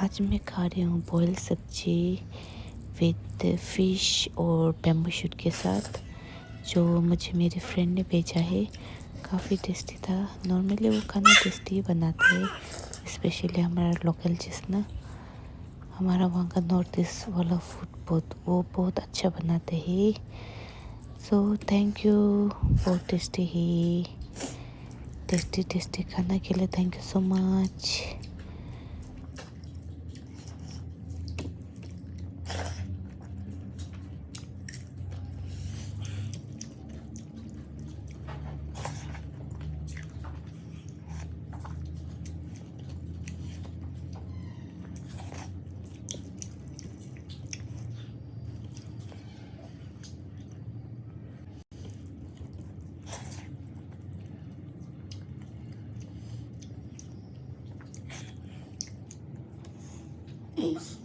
आज मैं खा रही हूँ बॉयल सब्जी विद फिश और बैम्बू शूट के साथ, जो मुझे मेरे फ्रेंड ने भेजा है। काफ़ी टेस्टी था। नॉर्मली वो खाना टेस्टी बनाते हैं, स्पेशली हमारा लोकल चीज़ ना। हमारा वहाँ का नॉर्थ ईस्ट वाला फूड बहुत अच्छा बनाते हैं। सो थैंक यू, बहुत टेस्टी है। टेस्टी टेस्टी खाना के लिए thank you so much. Peace.